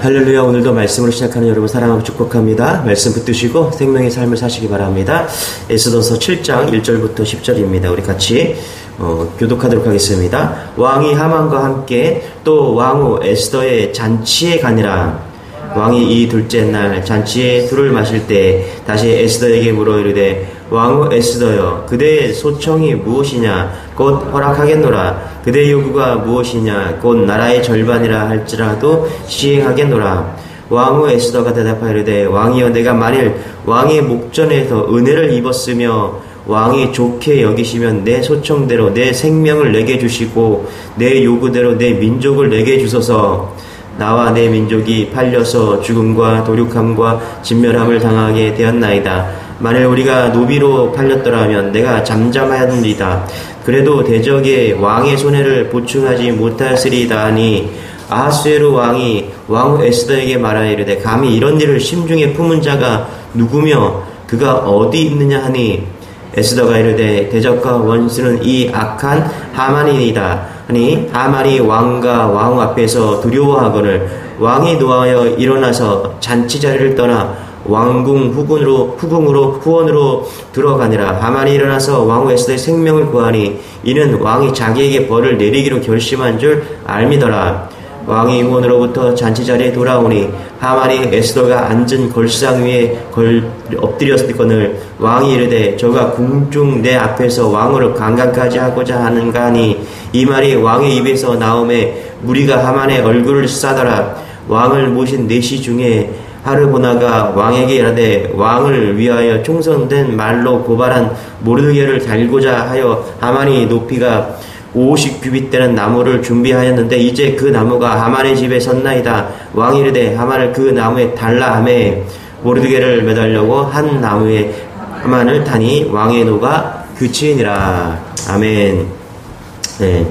할렐루야. 오늘도 말씀으로 시작하는 여러분 사랑하고 축복합니다. 말씀 붙드시고 생명의 삶을 사시기 바랍니다. 에스더서 7장 1절부터 10절입니다. 우리 같이 교독하도록 하겠습니다. 왕이 하만과 함께 또 왕후 에스더의 잔치에 가니라. 왕이 이 둘째 날 잔치에 술을 마실 때 다시 에스더에게 물어 이르되 왕후 에스더여, 그대의 소청이 무엇이냐? 곧 허락하겠노라. 그대의 요구가 무엇이냐? 곧 나라의 절반이라 할지라도 시행하겠노라. 왕후 에스더가 대답하여 이르되 왕이여, 내가 만일 왕의 목전에서 은혜를 입었으며 왕이 좋게 여기시면 내 소청대로 내 생명을 내게 주시고 내 요구대로 내 민족을 내게 주소서. 나와 내 민족이 팔려서 죽음과 도륙함과 진멸함을 당하게 되었나이다. 만일 우리가 노비로 팔렸더라면 내가 잠잠하였느니라. 그래도 대적의 왕의 손해를 보충하지 못하였으리이다 하니 아하스웨로 왕이 왕후 에스더에게 말하여 이르되 감히 이런 일을 심중에 품은 자가 누구며 그가 어디 있느냐 하니 에스더가 이르되 대적과 원수는 이 악한 하만이니이다 하니 하만이 왕과 왕후 앞에서 두려워하거늘 왕이 노하여 일어나서 잔치 자리를 떠나 왕궁 후원으로 들어가니라. 하만이 일어나서 왕후 에스더의 생명을 구하니 이는 왕이 자기에게 벌을 내리기로 결심한 줄 알미더라. 왕이 후원으로부터 잔치 자리에 돌아오니 하만이 에스더가 앉은 걸상 위에 엎드렸거늘 왕이 이르되 저가 궁중 내 앞에서 왕후를 강간까지 하고자 하는가 하니 이 말이 왕의 입에서 나오매 무리가 하만의 얼굴을 싸더라. 왕을 모신 내시 중에 하르보나가 왕에게 이르되 왕을 위하여 총선된 말로 고발한 모르드게를 달고자 하여 하만이 높이가 50규빗 되는 나무를 준비하였는데 이제 그 나무가 하만의 집에 섰나이다. 왕이 이르되 하만을 그 나무에 달라 하매 모르드게를 매달려고 한 나무에 하만을 타니 왕의 노가 그치니라. 아멘. 네.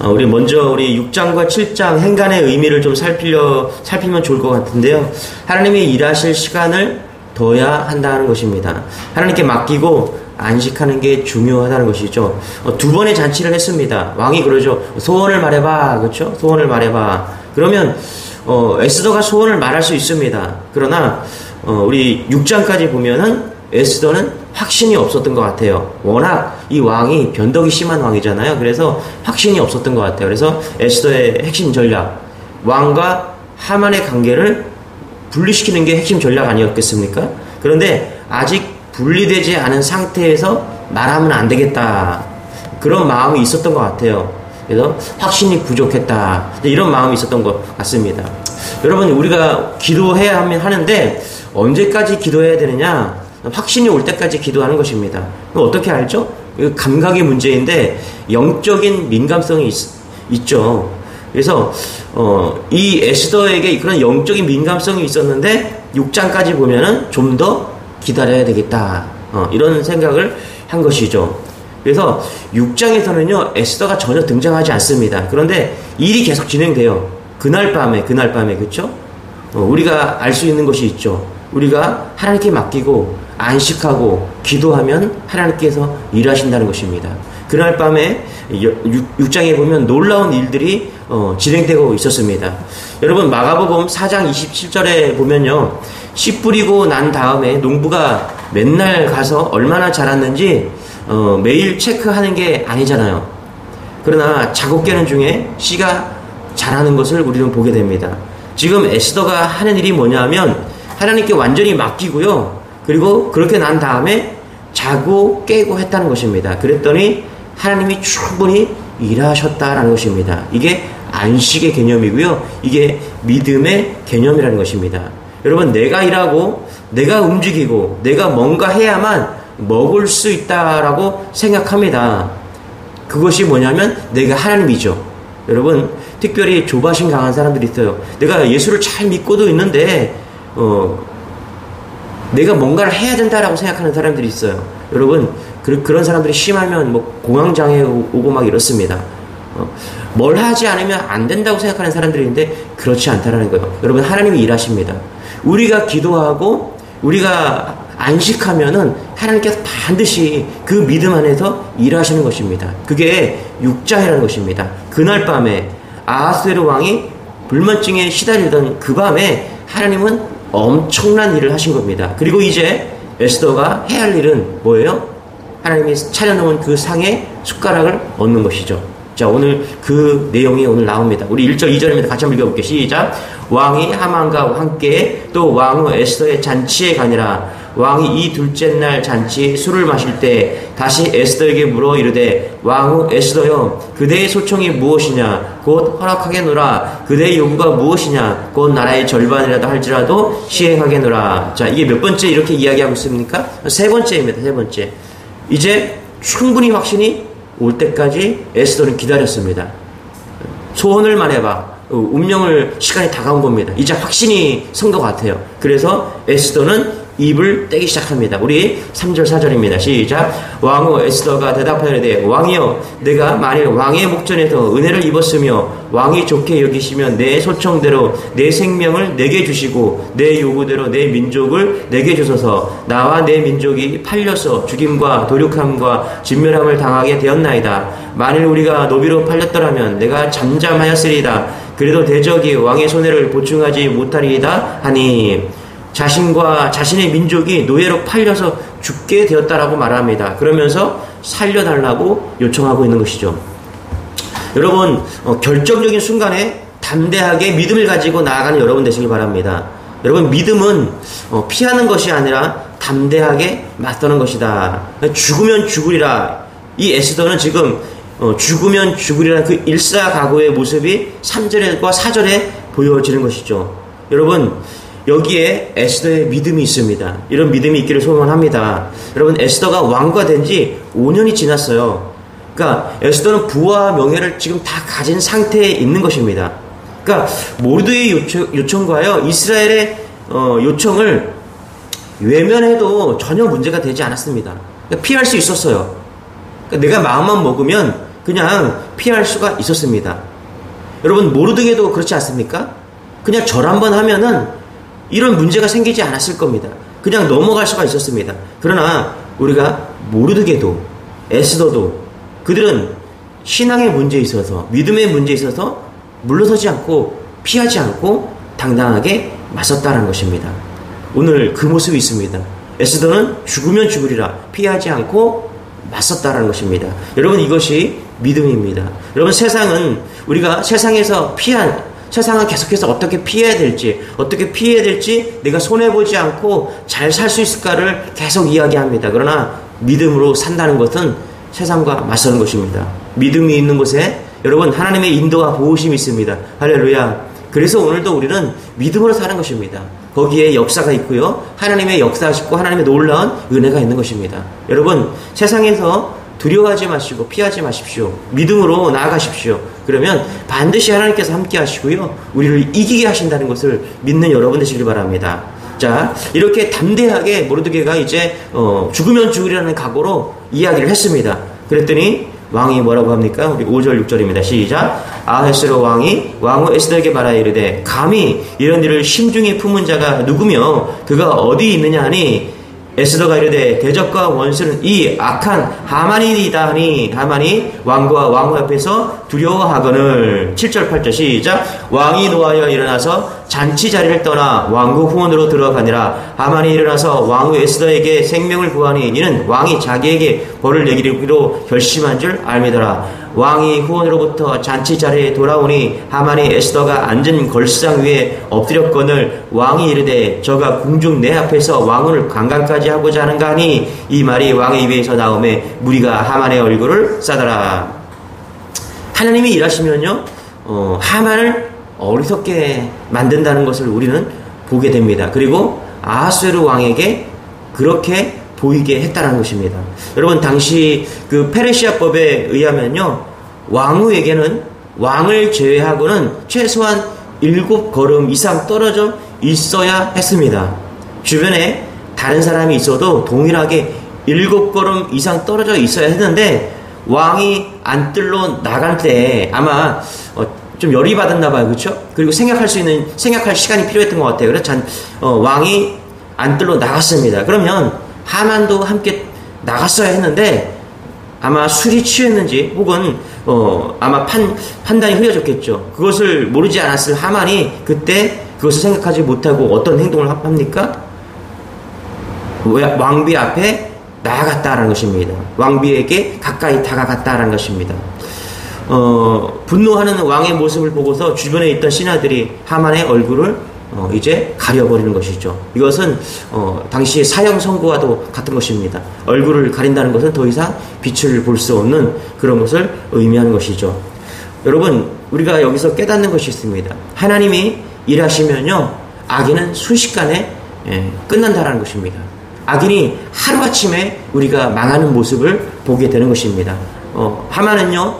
우리 먼저 우리 6장과 7장 행간의 의미를 좀 살피면 좋을 것 같은데요. 하나님이 일하실 시간을 둬야 한다는 것입니다. 하나님께 맡기고 안식하는 게 중요하다는 것이죠. 두 번의 잔치를 했습니다. 왕이 그러죠. 소원을 말해봐. 그렇죠? 소원을 말해봐. 그러면 에스더가 소원을 말할 수 있습니다. 그러나 우리 6장까지 보면은 에스더는 확신이 없었던 것 같아요. 워낙 이 왕이 변덕이 심한 왕이잖아요. 그래서 확신이 없었던 것 같아요. 그래서 에스더의 핵심 전략, 왕과 하만의 관계를 분리시키는 게 핵심 전략 아니었겠습니까? 그런데 아직 분리되지 않은 상태에서 말하면 안 되겠다. 그런 마음이 있었던 것 같아요. 그래서 확신이 부족했다. 이런 마음이 있었던 것 같습니다. 여러분, 우리가 기도해야 하는데 언제까지 기도해야 되느냐? 확신이 올 때까지 기도하는 것입니다. 그럼 어떻게 알죠? 감각의 문제인데 영적인 민감성이 있죠. 그래서 이 에스더에게 그런 영적인 민감성이 있었는데 6장까지 보면은 좀 더 기다려야 되겠다. 이런 생각을 한 것이죠. 그래서 6장에서는요 에스더가 전혀 등장하지 않습니다. 그런데 일이 계속 진행돼요. 그날 밤에 그렇죠? 우리가 알 수 있는 것이 있죠. 우리가 하나님께 맡기고 안식하고 기도하면 하나님께서 일하신다는 것입니다. 그날 밤에 6장에 보면 놀라운 일들이 진행되고 있었습니다. 여러분, 마가복음 4장 27절에 보면요, 씨 뿌리고 난 다음에 농부가 맨날 가서 얼마나 자랐는지 매일 체크하는 게 아니잖아요. 그러나 작업 깨는 중에 씨가 자라는 것을 우리는 보게 됩니다. 지금 에스더가 하는 일이 뭐냐면 하나님께 완전히 맡기고요, 그리고 그렇게 난 다음에 자고 깨고 했다는 것입니다. 그랬더니 하나님이 충분히 일하셨다라는 것입니다. 이게 안식의 개념이고요, 이게 믿음의 개념이라는 것입니다. 여러분, 내가 일하고 내가 움직이고 내가 뭔가 해야만 먹을 수 있다라고 생각합니다. 그것이 뭐냐면 내가 하나님이죠. 여러분, 특별히 조바심 강한 사람들이 있어요. 내가 예수를 잘 믿고도 있는데 내가 뭔가를 해야 된다라고 생각하는 사람들이 있어요. 여러분, 그런 사람들이 심하면 공황장애 오고 막 이렇습니다. 뭘 하지 않으면 안 된다고 생각하는 사람들이 있는데 그렇지 않다라는 거예요. 여러분, 하나님이 일하십니다. 우리가 기도하고 우리가 안식하면은 하나님께서 반드시 그 믿음 안에서 일하시는 것입니다. 그게 6장이라는 것입니다. 그날 밤에 아하스웨로 왕이 불면증에 시달리던 그 밤에 하나님은 엄청난 일을 하신 겁니다. 그리고 이제 에스더가 해야 할 일은 뭐예요? 하나님이 차려놓은 그 상에 숟가락을 얹는 것이죠. 자, 오늘 그 내용이 오늘 나옵니다. 우리 1절, 2절입니다. 같이 한번 읽어볼게요. 시작. 왕이 하만과 함께 또 왕후 에스더의 잔치에 가니라. 왕이 이 둘째 날 잔치 술을 마실 때 다시 에스더에게 물어 이르되 왕후 에스더여 그대의 소청이 무엇이냐 곧 허락하겠노라. 그대의 요구가 무엇이냐 곧 나라의 절반이라도 할지라도 시행하겠노라. 자, 이게 몇 번째 이렇게 이야기하고 있습니까? 세 번째입니다. 세 번째. 이제 충분히 확신이 올 때까지 에스더는 기다렸습니다. 소원을 말해봐. 운명을 시간이 다가온 겁니다. 이제 확신이 선 것 같아요. 그래서 에스더는 입을 떼기 시작합니다. 우리 3절 4절입니다. 시작. 왕후 에스더가 대답하여되 왕이여 내가 만일 왕의 목전에서 은혜를 입었으며 왕이 좋게 여기시면 내 소청대로 내 생명을 내게 주시고 내 요구대로 내 민족을 내게 주소서. 나와 내 민족이 팔려서 죽임과 도륙함과 진멸함을 당하게 되었나이다. 만일 우리가 노비로 팔렸더라면 내가 잠잠하였으리이다. 그래도 대적이 왕의 손해를 보충하지 못하리이다 하니 자신과 자신의 민족이 노예로 팔려서 죽게 되었다라고 말합니다. 그러면서 살려달라고 요청하고 있는 것이죠. 여러분, 결정적인 순간에 담대하게 믿음을 가지고 나아가는 여러분 되시길 바랍니다. 여러분, 믿음은 피하는 것이 아니라 담대하게 맞서는 것이다. 죽으면 죽으리라. 이 에스더는 지금 죽으면 죽으리라는 그 일사각오의 모습이 3절과 4절에 보여지는 것이죠. 여러분, 여기에 에스더의 믿음이 있습니다. 이런 믿음이 있기를 소원합니다. 여러분, 에스더가 왕과 된 지 5년이 지났어요. 그러니까 에스더는 부와 명예를 지금 다 가진 상태에 있는 것입니다. 그러니까 모르드의 요청과요 이스라엘의 요청을 외면해도 전혀 문제가 되지 않았습니다. 그러니까 피할 수 있었어요. 그러니까 내가 마음만 먹으면 그냥 피할 수가 있었습니다. 여러분, 모르드게도 그렇지 않습니까? 그냥 절 한번 하면은 이런 문제가 생기지 않았을 겁니다. 그냥 넘어갈 수가 있었습니다. 그러나 우리가 모르드게도 에스더도 그들은 신앙의 문제에 있어서 믿음의 문제에 있어서 물러서지 않고 피하지 않고 당당하게 맞섰다는 것입니다. 오늘 그 모습이 있습니다. 에스더는 죽으면 죽으리라 피하지 않고 맞섰다는 것입니다. 여러분, 이것이 믿음입니다. 여러분, 세상은 우리가 세상에서 세상은 계속해서 어떻게 피해야 될지 내가 손해보지 않고 잘 살 수 있을까를 계속 이야기합니다. 그러나 믿음으로 산다는 것은 세상과 맞서는 것입니다. 믿음이 있는 곳에 여러분 하나님의 인도와 보호심이 있습니다. 할렐루야. 그래서 오늘도 우리는 믿음으로 사는 것입니다. 거기에 역사가 있고요. 하나님의 역사하시고 하나님의 놀라운 은혜가 있는 것입니다. 여러분, 세상에서 두려워하지 마시고 피하지 마십시오. 믿음으로 나아가십시오. 그러면 반드시 하나님께서 함께 하시고요. 우리를 이기게 하신다는 것을 믿는 여러분 되시길 바랍니다. 자, 이렇게 담대하게 모르드게가 이제 죽으면 죽으리라는 각오로 이야기를 했습니다. 그랬더니 왕이 뭐라고 합니까? 우리 5절 6절입니다. 시작. 아하스로 왕이 왕후 에스더에게 말하여 이르되 감히 이런 일을 심중에 품은 자가 누구며 그가 어디 있느냐 하니 에스더가 이르되 대적과 원수는 이 악한 하만이다 하니 하만이 왕과 왕후 앞에서 두려워하거늘. 7절 8절 시작. 왕이 노하여 일어나서 잔치 자리를 떠나 왕국 후원으로 들어가니라. 하만이 일어나서 왕후 에스더에게 생명을 구하니 이는 왕이 자기에게 벌을 내기로 결심한 줄 알미더라. 왕이 후원으로부터 잔치 자리에 돌아오니 하만이 에스더가 앉은 걸상 위에 엎드렸거늘 왕이 이르되 저가 궁중 내 앞에서 왕후를 강간까지 하고자 하는가 하니 이 말이 왕의 입에서 나오매 무리가 하만의 얼굴을 싸더라. 하나님이 일하시면요 하만을 어리석게 만든다는 것을 우리는 보게 됩니다. 그리고 아하스웨르 왕에게 그렇게 보이게 했다는 것입니다. 여러분, 당시 그 페르시아법에 의하면요 왕후에게는 왕을 제외하고는 최소한 7걸음 이상 떨어져 있어야 했습니다. 주변에 다른 사람이 있어도 동일하게 7걸음 이상 떨어져 있어야 했는데 왕이 안뜰로 나갈 때 아마 좀 열이 받았나 봐요. 그렇죠? 그리고 생각할 시간이 필요했던 것 같아요. 그래서 왕이 안뜰로 나갔습니다. 그러면 하만도 함께 나갔어야 했는데 아마 술이 취했는지 혹은 아마 판단이 흐려졌겠죠. 그것을 모르지 않았을 하만이 그때 그것을 생각하지 못하고 어떤 행동을 합니까? 왕비 앞에 나아갔다라는 것입니다. 왕비에게 가까이 다가갔다라는 것입니다. 분노하는 왕의 모습을 보고서 주변에 있던 신하들이 하만의 얼굴을 이제 가려버리는 것이죠. 이것은 당시 사형 선고와도 같은 것입니다. 얼굴을 가린다는 것은 더 이상 빛을 볼 수 없는 그런 것을 의미하는 것이죠. 여러분, 우리가 여기서 깨닫는 것이 있습니다. 하나님이 일하시면요, 악인은 순식간에 끝난다라는 것입니다. 악인이 하루아침에 우리가 망하는 모습을 보게 되는 것입니다. 하만은요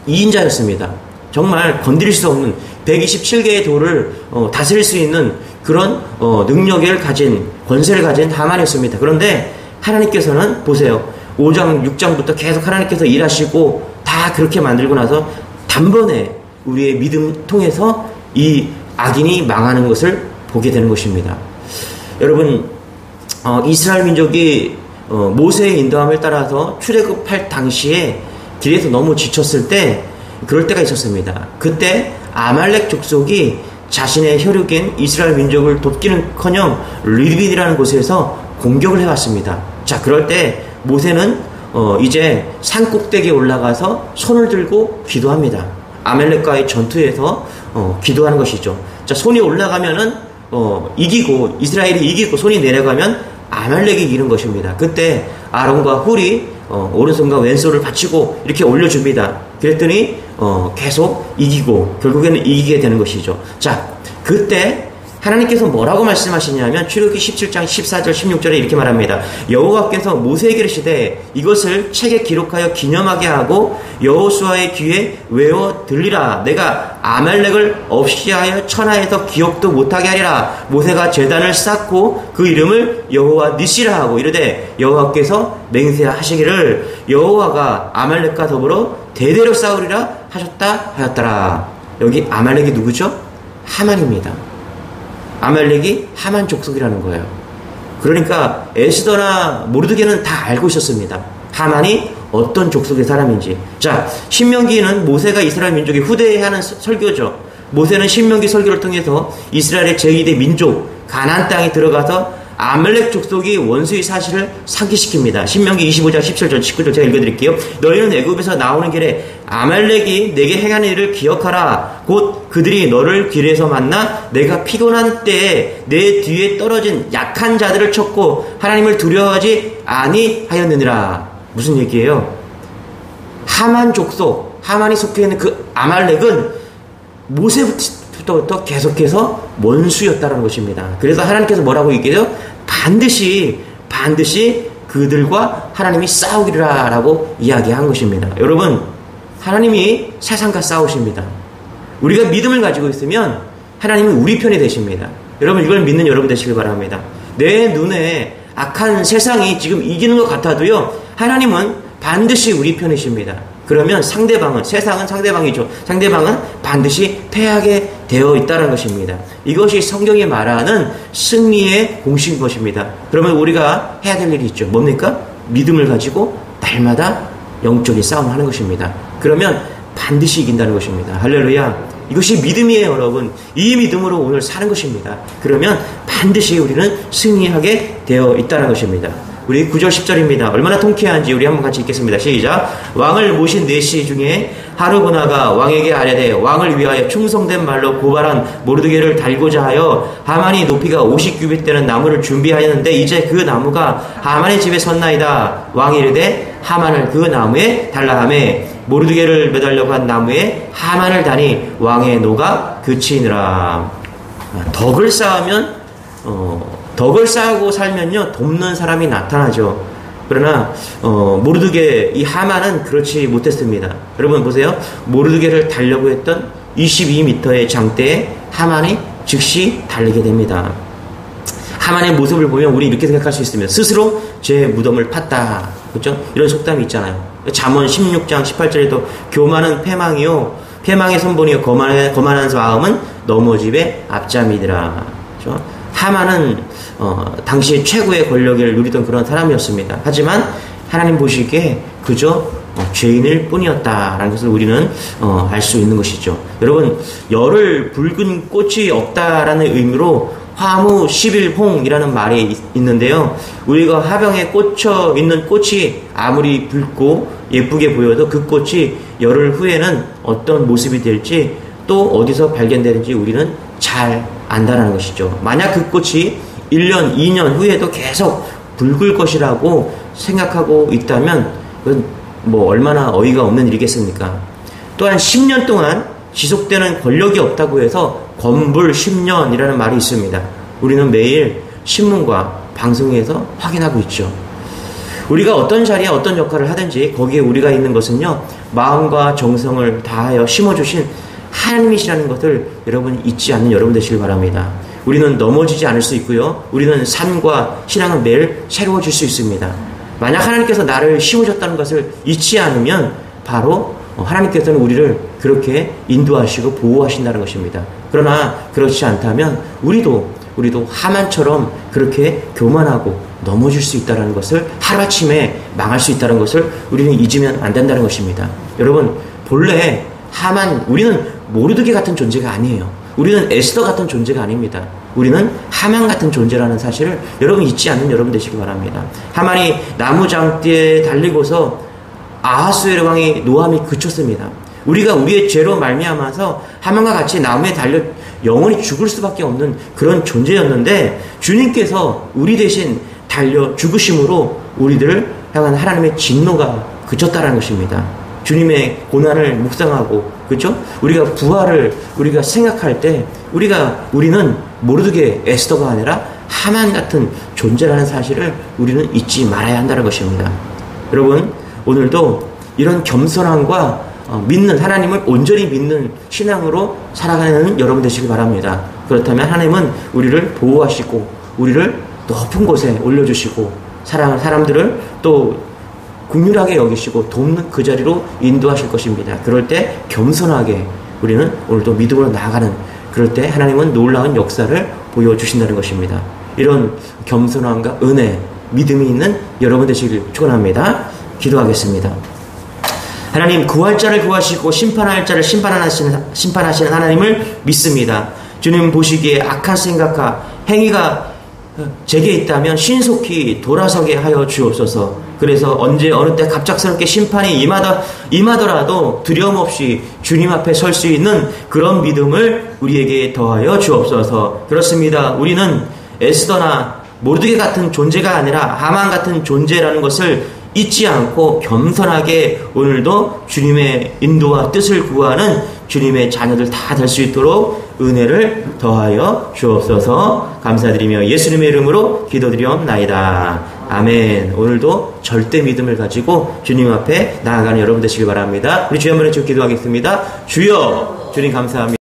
2인자였습니다. 정말 건드릴 수 없는 127개의 돌을 다스릴 수 있는 그런 능력을 가진, 권세를 가진 하만이었습니다. 그런데 하나님께서는 보세요. 5장 6장부터 계속 하나님께서 일하시고 다 그렇게 만들고 나서 단번에 우리의 믿음 통해서 이 악인이 망하는 것을 보게 되는 것입니다. 여러분, 이스라엘 민족이 모세의 인도함을 따라서 출애굽할 당시에 길에서 너무 지쳤을 때 그럴 때가 있었습니다. 그때 아말렉 족속이 자신의 혈육인 이스라엘 민족을 돕기는커녕 르비디라는 곳에서 공격을 해왔습니다. 자, 그럴 때 모세는 이제 산 꼭대기에 올라가서 손을 들고 기도합니다. 아말렉과의 전투에서 기도하는 것이죠. 자, 손이 올라가면은 이기고 이스라엘이 이기고 손이 내려가면 아말렉이 이기는 것입니다. 그때 아론과 훌이 오른손과 왼손을 받치고 이렇게 올려줍니다. 그랬더니 계속 이기고 결국에는 이기게 되는 것이죠. 자, 그때 하나님께서 뭐라고 말씀하시냐면 출애굽기 17장 14절 16절에 이렇게 말합니다. 여호와께서 모세에게 이르시되 이것을 책에 기록하여 기념하게 하고 여호수아의 귀에 외워 들리라. 내가 아말렉을 없이 하여 천하에서 기억도 못하게 하리라. 모세가 제단을 쌓고 그 이름을 여호와 니시라 하고 이르되 여호와께서 맹세하시기를 여호와가 아말렉과 더불어 대대로 싸우리라 하였더라. 여기 아말렉이 누구죠? 하만입니다. 아말렉이 하만 족속이라는 거예요. 그러니까 에스더나 모르드게는 다 알고 있었습니다. 하만이 어떤 족속의 사람인지. 자, 신명기는 모세가 이스라엘 민족의 후대에 하는 설교죠. 모세는 신명기 설교를 통해서 이스라엘의 제2대 민족 가나안 땅에 들어가서 아말렉 족속이 원수의 사실을 상기시킵니다. 신명기 25장 17절 19절 제가 읽어드릴게요. 너희는 애굽에서 나오는 길에 아말렉이 내게 행한 일을 기억하라. 곧 그들이 너를 길에서 만나 내가 피곤한 때에 내 뒤에 떨어진 약한 자들을 쳤고 하나님을 두려워하지 아니하였느니라. 무슨 얘기예요? 하만 족속, 하만이 속해 있는 그 아말렉은 모세부터 계속해서 원수였다는 것입니다. 그래서 하나님께서 뭐라고 얘기해요? 반드시 그들과 하나님이 싸우리라 라고 이야기한 것입니다. 여러분, 하나님이 세상과 싸우십니다. 우리가 믿음을 가지고 있으면 하나님은 우리 편이 되십니다. 여러분, 이걸 믿는 여러분 되시길 바랍니다. 내 눈에 악한 세상이 지금 이기는 것 같아도요, 하나님은 반드시 우리 편이십니다. 그러면 상대방은, 세상은 상대방이죠. 상대방은 반드시 패하게 되어 있다는 것입니다. 이것이 성경이 말하는 승리의 공식인 것입니다. 그러면 우리가 해야 될 일이 있죠. 뭡니까? 믿음을 가지고 날마다 영적인 싸움을 하는 것입니다. 그러면 반드시 이긴다는 것입니다. 할렐루야. 이것이 믿음이에요, 여러분. 이 믿음으로 오늘 사는 것입니다. 그러면 반드시 우리는 승리하게 되어 있다는 것입니다. 우리 9절 10절입니다. 얼마나 통쾌한지 우리 한번 같이 읽겠습니다. 시작. 왕을 모신 내시 중에 하르보나가 왕에게 아뢰되 왕을 위하여 충성된 말로 고발한 모르드게를 달고자 하여 하만이 높이가 50규빗 되는 나무를 준비하였는데 이제 그 나무가 하만의 집에 섰나이다. 왕이 이르되 하만을 그 나무에 달라 하매 모르드게를 매달려고 한 나무에 하만을 다니 왕의 노가 그치니라. 덕을 쌓고 살면요 돕는 사람이 나타나죠. 그러나 모르드게 이 하만은 그렇지 못했습니다. 여러분 보세요. 모르드게를 달려고 했던 22m의 장대에 하만이 즉시 달리게 됩니다. 하만의 모습을 보면 우리 이렇게 생각할 수 있습니다. 스스로 제 무덤을 팠다. 그렇죠? 이런 속담이 있잖아요. 잠언 16장 18절에도 교만은 패망이요 패망의 선본이요 거만한 마음은 넘어집의 앞잠이더라. 그렇죠? 하만은 당시 최고의 권력을 누리던 그런 사람이었습니다. 하지만 하나님 보시기에 그저 죄인일 뿐이었다라는 것을 우리는 알 수 있는 것이죠. 여러분, 열을 붉은 꽃이 없다라는 의미로 화무 11홍이라는 말이 있는데요. 우리가 화병에 꽂혀 있는 꽃이 아무리 붉고 예쁘게 보여도 그 꽃이 열흘 후에는 어떤 모습이 될지 또 어디서 발견되는지 우리는 잘 안다라는 것이죠. 만약 그 꽃이 1년, 2년 후에도 계속 붉을 것이라고 생각하고 있다면 그건 뭐 얼마나 어이가 없는 일이겠습니까? 또한 10년 동안 지속되는 권력이 없다고 해서 건불 10년이라는 말이 있습니다. 우리는 매일 신문과 방송에서 확인하고 있죠. 우리가 어떤 자리에 어떤 역할을 하든지 거기에 우리가 있는 것은요, 마음과 정성을 다하여 심어주신 하나님이시라는 것을 여러분 잊지 않는 여러분 되시길 바랍니다. 우리는 넘어지지 않을 수 있고요. 우리는 삶과 신앙은 매일 새로워질 수 있습니다. 만약 하나님께서 나를 심으셨다는 것을 잊지 않으면 바로 하나님께서는 우리를 그렇게 인도하시고 보호하신다는 것입니다. 그러나 그렇지 않다면 우리도 하만처럼 그렇게 교만하고 넘어질 수 있다는 것을, 하루아침에 망할 수 있다는 것을 우리는 잊으면 안 된다는 것입니다. 여러분, 본래 하만, 우리는 모르드게 같은 존재가 아니에요. 우리는 에스더 같은 존재가 아닙니다. 우리는 하만 같은 존재라는 사실을 여러분 잊지 않는 여러분 되시기 바랍니다. 하만이 나무장대에 달리고서 아하수에르 왕의 노함이 그쳤습니다. 우리가 우리의 죄로 말미암아서 하만과 같이 나무에 달려 영원히 죽을 수밖에 없는 그런 존재였는데, 주님께서 우리 대신 달려 죽으심으로 우리들을 향한 하나님의 진노가 그쳤다는 것입니다. 주님의 고난을 묵상하고, 그렇죠? 우리가 부활을 우리가 생각할 때 우리는 모르드게 에스더가 아니라 하만 같은 존재라는 사실을 우리는 잊지 말아야 한다는 것입니다. 여러분, 오늘도 이런 겸손함과 믿는, 하나님을 온전히 믿는 신앙으로 살아가는 여러분 되시기 바랍니다. 그렇다면 하나님은 우리를 보호하시고 우리를 높은 곳에 올려주시고 사람들을 또 긍휼하게 여기시고 돕는 그 자리로 인도하실 것입니다. 그럴 때 겸손하게 우리는 오늘도 믿음으로 나아가는, 그럴 때 하나님은 놀라운 역사를 보여주신다는 것입니다. 이런 겸손함과 은혜, 믿음이 있는 여러분 되시길 축원합니다. 기도하겠습니다. 하나님, 구할 자를 구하시고 심판할 자를 심판하시는 하나님을 믿습니다. 주님 보시기에 악한 생각과 행위가 제게 있다면 신속히 돌아서게 하여 주옵소서. 그래서 언제 어느 때 갑작스럽게 심판이 임하더라도 두려움 없이 주님 앞에 설 수 있는 그런 믿음을 우리에게 더하여 주옵소서. 그렇습니다. 우리는 에스더나 모르드게 같은 존재가 아니라 하만 같은 존재라는 것을 잊지 않고 겸손하게 오늘도 주님의 인도와 뜻을 구하는 주님의 자녀들 다 될 수 있도록 은혜를 더하여 주옵소서. 감사드리며 예수님의 이름으로 기도드리옵나이다. 아멘. 오늘도 절대 믿음을 가지고 주님 앞에 나아가는 여러분 되시길 바랍니다. 우리 주여 한번 기도하겠습니다. 주여, 주님 감사합니다.